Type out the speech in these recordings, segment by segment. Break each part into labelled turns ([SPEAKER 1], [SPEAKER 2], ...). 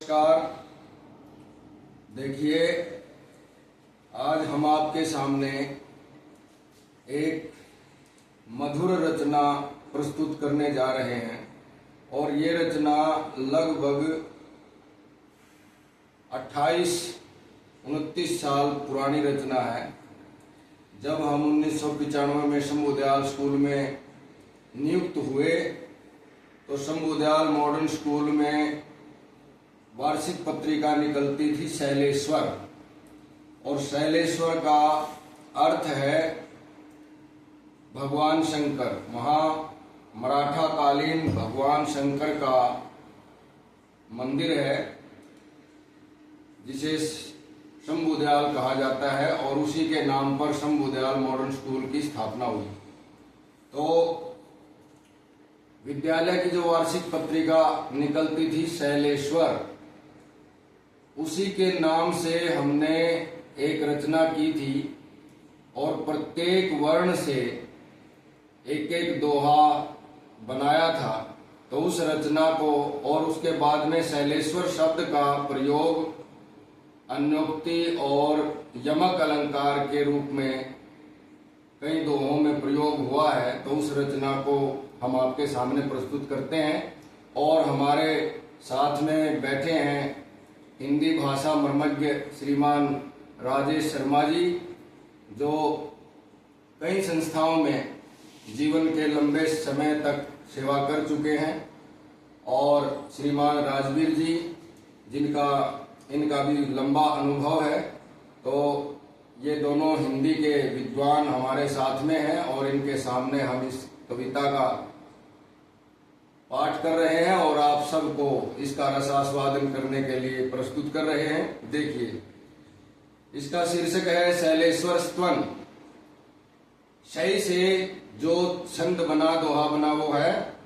[SPEAKER 1] नमस्कार। देखिए, आज हम आपके सामने एक मधुर रचना प्रस्तुत करने जा रहे हैं और ये रचना लगभग 28-29 साल पुरानी रचना है। जब हम 1995 में शंभू दयाल स्कूल में नियुक्त हुए तो शंभू दयाल मॉडर्न स्कूल में वार्षिक पत्रिका निकलती थी शैलेश्वर, और शैलेश्वर का अर्थ है भगवान शंकर। मराठा कालीन भगवान शंकर का मंदिर है जिसे शंभू दयाल कहा जाता है और उसी के नाम पर शंभू दयाल मॉडर्न स्कूल की स्थापना हुई। तो विद्यालय की जो वार्षिक पत्रिका निकलती थी शैलेश्वर, उसी के नाम से हमने एक रचना की थी और प्रत्येक वर्ण से एक एक दोहा बनाया था। तो उस रचना को और उसके बाद में शैलेश्वर शब्द का प्रयोग अन्योक्ति और यमक अलंकार के रूप में कई दोहों में प्रयोग हुआ है। तो उस रचना को हम आपके सामने प्रस्तुत करते हैं और हमारे साथ में बैठे हैं हिंदी भाषा मर्मज्ञ श्रीमान राजेश शर्मा जी, जो कई संस्थाओं में जीवन के लंबे समय तक सेवा कर चुके हैं, और श्रीमान राजवीर जी इनका भी लंबा अनुभव है। तो ये दोनों हिंदी के विद्वान हमारे साथ में हैं और इनके सामने हम इस कविता का पाठ कर रहे हैं और आप सबको इसका रसास्वादन करने के लिए प्रस्तुत कर रहे हैं। देखिए, इसका शीर्षक है शैलेश्वर स्तवन। शै से जो छंद बना, दोहा बना, वो है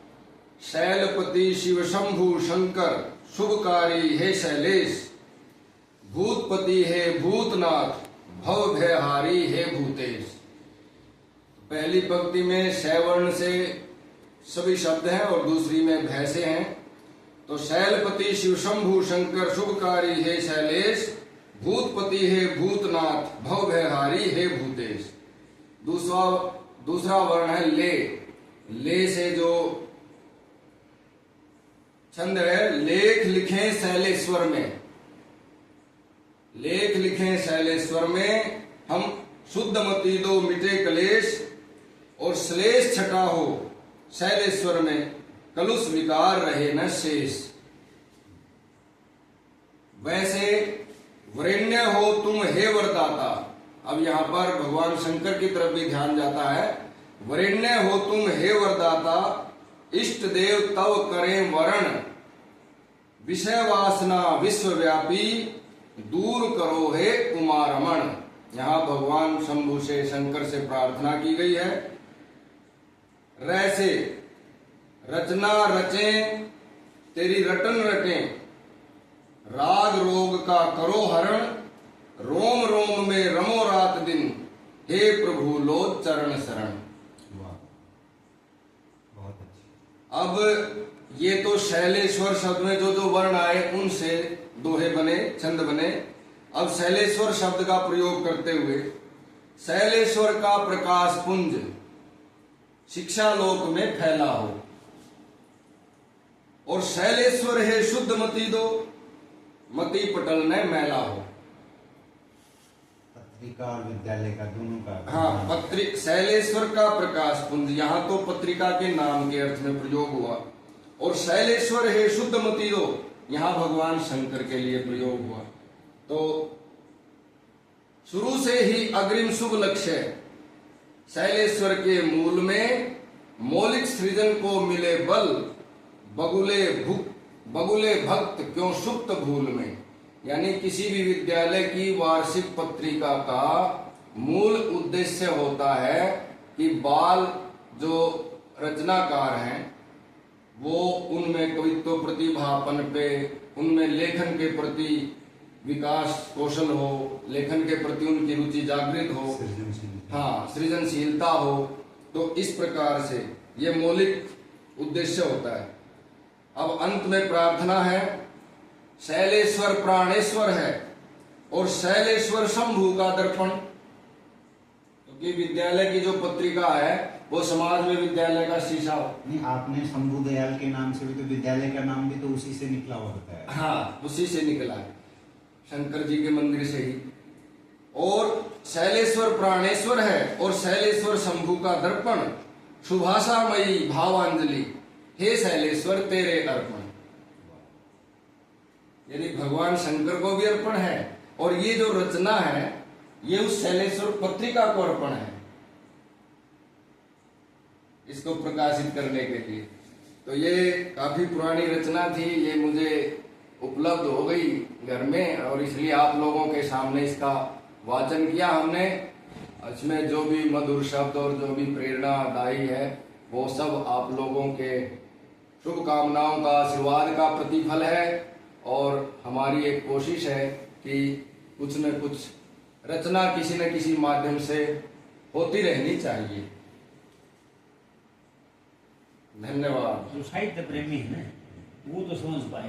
[SPEAKER 1] शैलपति शिव शंभु शंकर शुभकारी हे शैलेश, भूतपति हे भूतनाथ भव भयहारी हे भूतेश। पहली पंक्ति में शैवर्ण से सभी शब्द हैं और दूसरी में भय से हैं। तो शैलपति शिव शंभु शंकर शुभकारी हे शैलेश, भूतपति हे भूतनाथ भव भयहारी हे भूतेश। दूसरा वर्ण है ले। ले से जो छंद है, लेख लिखे शैलेश्वर में। लेख लिखे शैलेश्वर में हम शुद्ध मति दो मिटे कलेश, और श्लेष छटा हो शैलेश्वर में कलुष विकार रहे न शेष। वैसे वरेण्य हो तुम हे वरदाता। अब यहाँ पर भगवान शंकर की तरफ भी ध्यान जाता है। वरेण्य हो तुम हे वरदाता, इष्ट देव तव करें वरण, विषय वासना विश्वव्यापी, दूर करो हे उमारमण। यहाँ भगवान शंभु से, शंकर से प्रार्थना की गई है। रैसे रचना रचें तेरी रटन रटें, राग रोग का करो हरण, रोम रोम में रमो रात दिन, हे प्रभु लो चरण शरण।
[SPEAKER 2] बहुत अच्छा।
[SPEAKER 1] अब ये तो शैलेश्वर शब्द में जो जो वर्ण आए उनसे दोहे बने, छंद बने। अब शैलेश्वर शब्द का प्रयोग करते हुए शैलेश्वर का प्रकाश पुंज शिक्षा लोक में फैला हो, और शैलेश्वर है शुद्ध मति दो, मति पटल ने मैला हो।
[SPEAKER 2] पत्रिका और विद्यालय का दोनों का,
[SPEAKER 1] हाँ, शैलेश्वर का प्रकाश पुंज, यहाँ तो पत्रिका के नाम के अर्थ में प्रयोग हुआ, और शैलेश्वर है शुद्ध मति दो, यहाँ भगवान शंकर के लिए प्रयोग हुआ। तो शुरू से ही अग्रिम शुभ लक्ष्य शैलेश्वर के मूल में मौलिक सृजन को मिले बल, बगुले भक्त क्यों सुप्त भूल में। यानी किसी भी विद्यालय की वार्षिक पत्रिका का मूल उद्देश्य होता है कि बाल जो रचनाकार हैं वो उनमें कवित्व प्रतिभापन पे, उनमें लेखन के प्रति विकास कौशल हो, लेखन के प्रति उनकी रुचि जागृत हो, हाँ, सृजनशीलता हो। तो इस प्रकार से ये मौलिक उद्देश्य होता है। अब अंत में प्रार्थना है शैलेश्वर प्राणेश्वर है और शैलेश्वर शंभू का दर्पण। क्योंकि विद्यालय की जो पत्रिका है वो समाज में विद्यालय का शीशा हो।
[SPEAKER 2] नहीं, आपने शंभू दयाल के नाम से भी तो विद्यालय का नाम भी तो उसी से निकला हुआ बताया।
[SPEAKER 1] हाँ, उसी से निकला है, शंकर जी के मंदिर से ही। और शैलेश्वर प्राणेश्वर है और शैलेश्वर शंभू का दर्पण, सुभाषामयी भावांजलि, हे शैलेश्वर तेरे अर्पण। यानी भगवान शंकर को भी अर्पण है और ये जो रचना है ये उस शैलेश्वर पत्रिका को अर्पण है, इसको प्रकाशित करने के लिए। तो ये काफी पुरानी रचना थी, ये मुझे उपलब्ध हो गई घर में और इसलिए आप लोगों के सामने इसका वाचन किया हमने। इसमें जो भी मधुर शब्द और जो भी प्रेरणादायी है वो सब आप लोगों के शुभकामनाओं का, आशीर्वाद का प्रतिफल है। और हमारी एक कोशिश है कि कुछ न कुछ रचना किसी न किसी माध्यम से होती रहनी चाहिए। धन्यवाद।
[SPEAKER 3] जो साहित्य प्रेमी है ना वो तो समझ पाए।